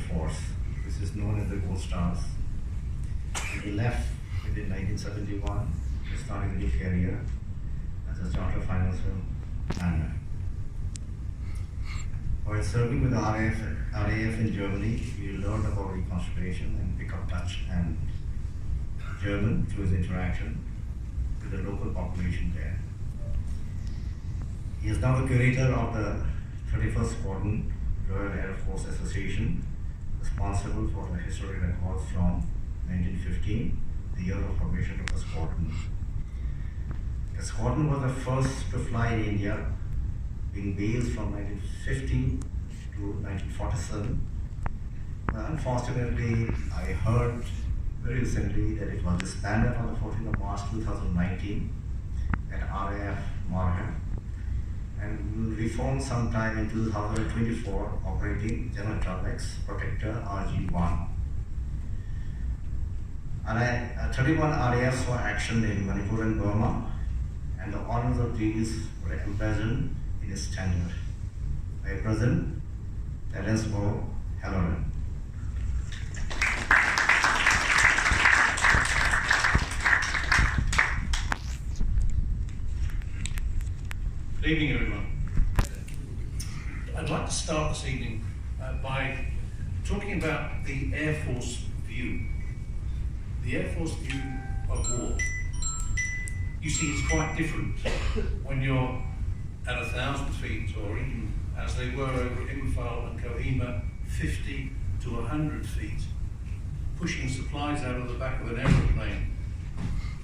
Force, which is known as the Gold Stars. And he left within 1971, starting a new career as a chartered financial planner. While serving with the RAF in Germany, he learned about reconstruction and picked up Dutch and German through his interaction with the local population there. He is now the curator of the 31st Squadron, Royal Air Force Association, responsible for the historic records from 1915, the year of formation of the squadron. The squadron was the first to fly in India, being based from 1950 to 1947. Unfortunately, I heard very recently that it was disbanded on the 14th of March 2019 at RAF Marham, and will reform sometime in 2024, operating General Atomics Protector RG-1. And 31 RAFs were actioned in Manipur and Burma, and the honors of these were emblazoned in his standard by President Terence. Good evening, everyone. I'd like to start this evening by talking about the Air Force view. The Air Force view of war. You see, it's quite different when you're at 1,000 feet, or even as they were over Imphal and Kohima, 50 to 100 feet, pushing supplies out of the back of an aeroplane,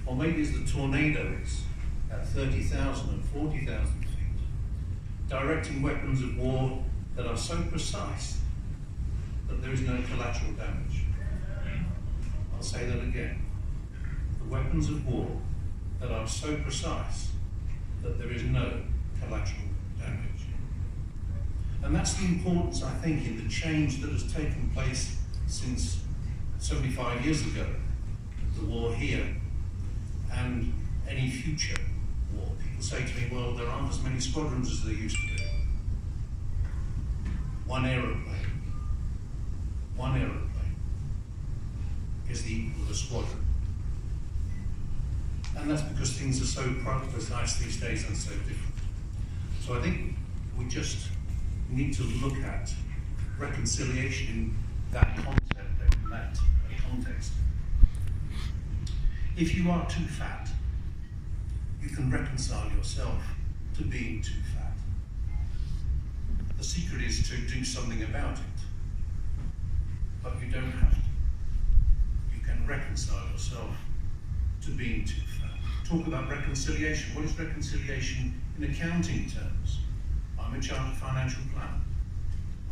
or maybe as the tornado is at 30,000 and 40,000 feet, directing weapons of war that are so precise that there is no collateral damage. I'll say that again. The weapons of war that are so precise that there is no collateral damage. And that's the importance, I think, in the change that has taken place since 75 years ago, the war here and any future war. People say to me, well, there aren't as many squadrons as there used to be. One aeroplane is the equal of a squadron. And that's because things are so precise these days and so different. So I think we just need to look at reconciliation in that concept, in that context. If you are too fat, you can reconcile yourself to being too fat. The secret is to do something about it, but you don't have to. You can reconcile yourself to being too fat. Talk about reconciliation. What is reconciliation in accounting terms? I'm a chartered financial planner.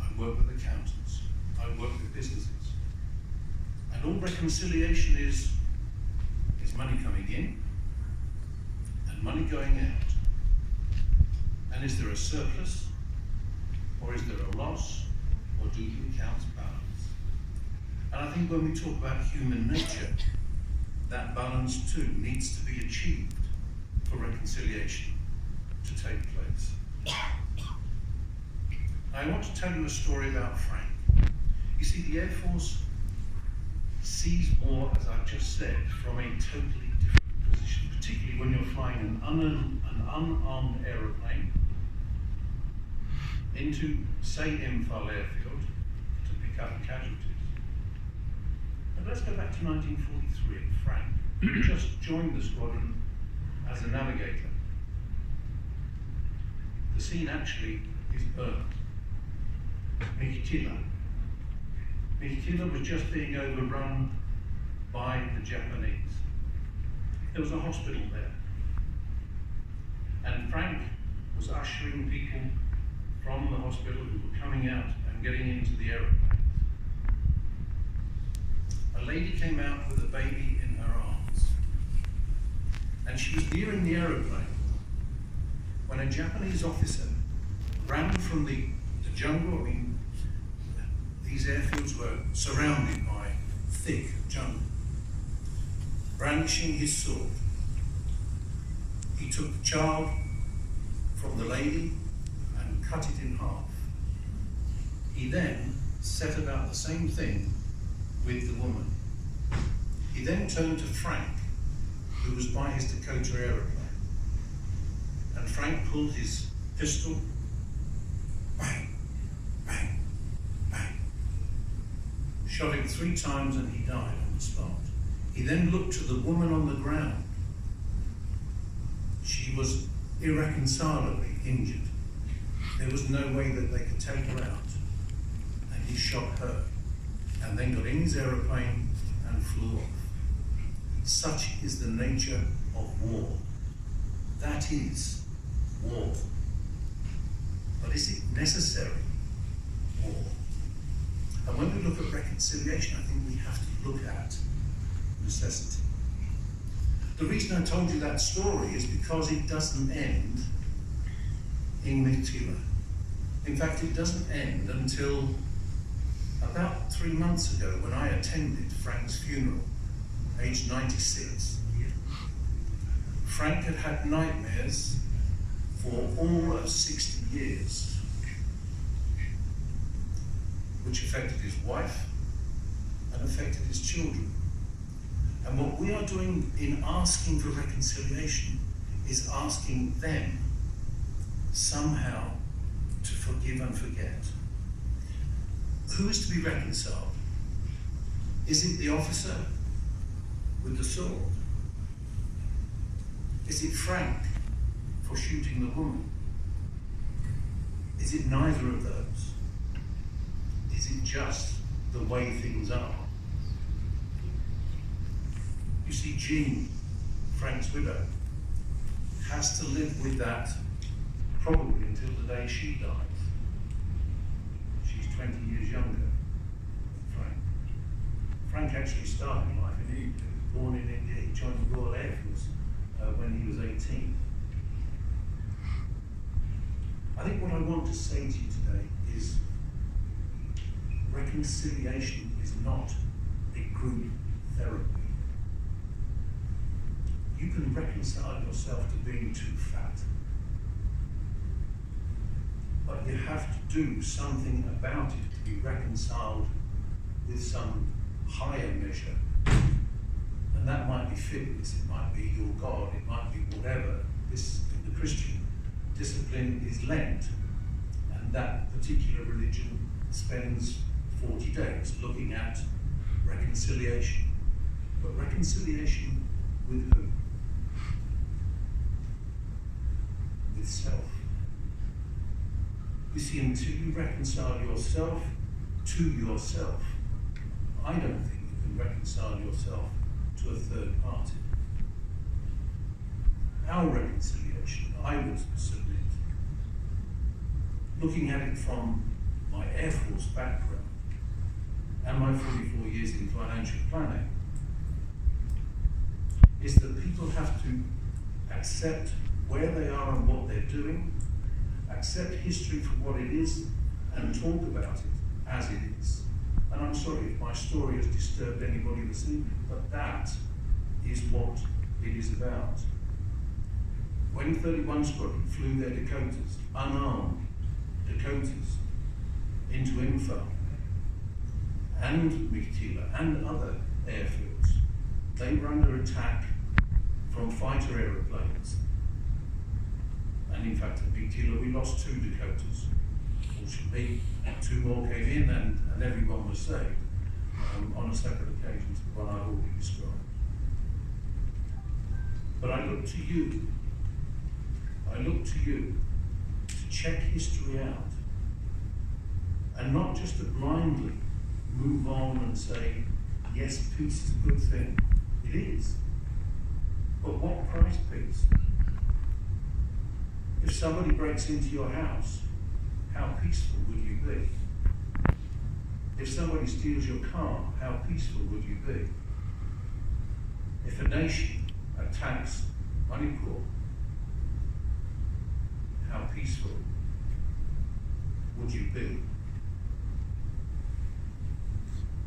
I work with accountants. I work with businesses. And all reconciliation is money coming in and money going out. And is there a surplus, or is there a loss, or do the accounts balance? And I think when we talk about human nature, that balance too needs to be achieved for reconciliation to take place. I want to tell you a story about Frank. You see, the Air Force sees war, as I've just said, from a totally different position, particularly when you're flying an unarmed aeroplane into, say, Imphal airfield to pick up casualties. But let's go back to 1943 and Frank, who just joined the squadron as a navigator. The scene actually is burnt. Mikitila was just being overrun by the Japanese. There was a hospital there. And Frank was ushering people from the hospital who were coming out and getting into the aeroplanes. A lady came out with a baby in her arms. And she was nearing the aeroplane when a Japanese officer ran from the jungle. I mean, these airfields were surrounded by thick jungle. Brandishing his sword, he took the child from the lady and cut it in half. He then set about the same thing with the woman. He then turned to Frank, who was by his Dakota aeroplane. And Frank pulled his pistol, bang, bang, bang. Shot him 3 times and he died on the spot. He then looked to the woman on the ground. She was irreconcilably injured. There was no way that they could take her out. And he shot her, and then got in his aeroplane and flew off. Such is the nature of war. That is war. But is it necessary war? And when we look at reconciliation, I think we have to look at necessity. The reason I told you that story is because it doesn't end in Mythila. In fact, it doesn't end until about 3 months ago when I attended Frank's funeral, aged 96. Frank had had nightmares for all of 60 years, which affected his wife and affected his children. And what we are doing in asking for reconciliation is asking them somehow to forgive and forget. Who is to be reconciled? Is it the officer with the sword? Is it Frank for shooting the woman? Is it neither of those? Is it just the way things are? You see, Jean, Frank's widow, has to live with that probably until the day she dies. She's 20 years younger than Frank. Frank actually started life in India. He was born in India. He joined the Royal Air Force when he was 18. I think what I want to say to you today is reconciliation is not a group therapy. You can reconcile yourself to being too fat, but you have to do something about it to be reconciled with some higher measure. And that might be fitness, it might be your God, it might be whatever. This, the Christian discipline is Lent, and that particular religion spends 40 days looking at reconciliation. But reconciliation with who? With self. You see, until you reconcile yourself to yourself, I don't think you can reconcile yourself to a third party. Our reconciliation, I would submit, looking at it from my Air Force background and my 44 years in financial planning, is that people have to accept where they are and what they're doing, accept history for what it is, and talk about it as it is. And I'm sorry if my story has disturbed anybody this evening, but that is what it is about. When 31 Squadron flew their Dakotas, unarmed Dakotas, into Imphal and Mythila and other airfields, they were under attack from fighter aeroplanes. And in fact, at Mythila, we lost 2 Dakotas. Fortunately, 2 more came in and everyone was saved on a separate occasion to the one I've already described. But I look to you. I look to you to check history out and not just to blindly move on and say, yes, peace is a good thing. It is. But what price peace? If somebody breaks into your house, how peaceful would you be? If somebody steals your car, how peaceful would you be? If a nation attacks Manipur, how peaceful would you be?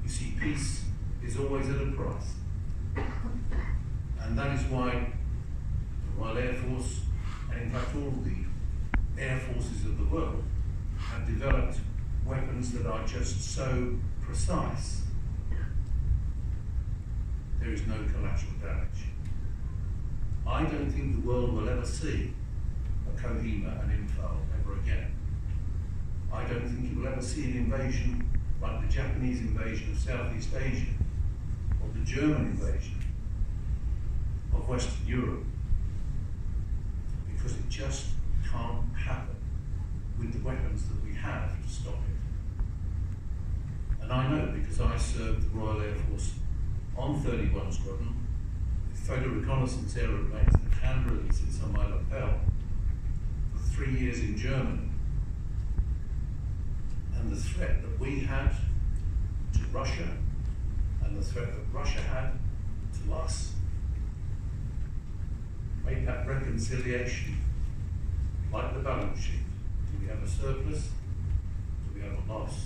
You see, peace is always at a price. And that is why the Royal Air Force, and in fact all the air forces of the world, have developed weapons weapons that are just so precise, there is no collateral damage. I don't think the world will ever see a Kohima and Imphal ever again. I don't think it will ever see an invasion like the Japanese invasion of Southeast Asia, or the German invasion of Western Europe, because it just can't happen with the weapons that we have to stop it. And I know because I served the Royal Air Force on 31 Squadron, with photo reconnaissance aeroplanes, the camera that sits on my lapel, for 3 years in Germany. And the threat that we had to Russia, and the threat that Russia had to us, made that reconciliation like the balance sheet. Do we have a surplus? Do we have a loss?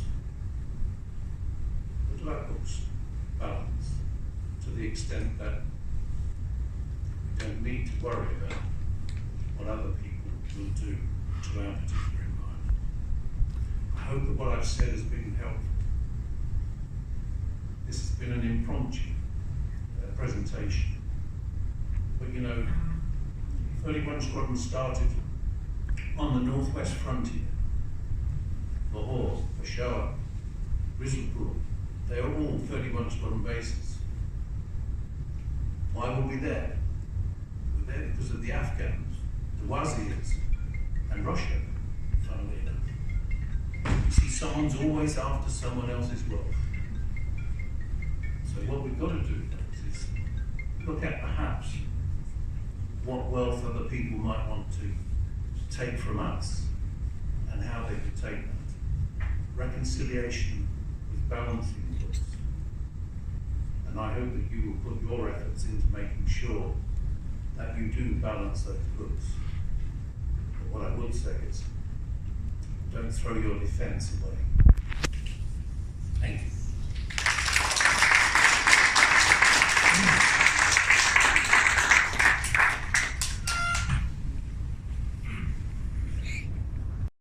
Or do our books balance to the extent that we don't need to worry about what other people will do to our particular environment? I hope that what I've said has been helpful. This has been an impromptu presentation. But you know, 31 Squadron started on the northwest frontier. Lahore, Peshawar, Rizalpur, they are all 31 Squadron bases. Why were we there? We were there because of the Afghans, the Wazirs, and Russia, funnily enough. You see, someone's always after someone else's wealth. So what we've got to do is look at perhaps what wealth other people might want to take from us and how they could take that. Reconciliation with balancing the books. And I hope that you will put your efforts into making sure that you do balance those books. But what I would say is, don't throw your defense away. Thank you.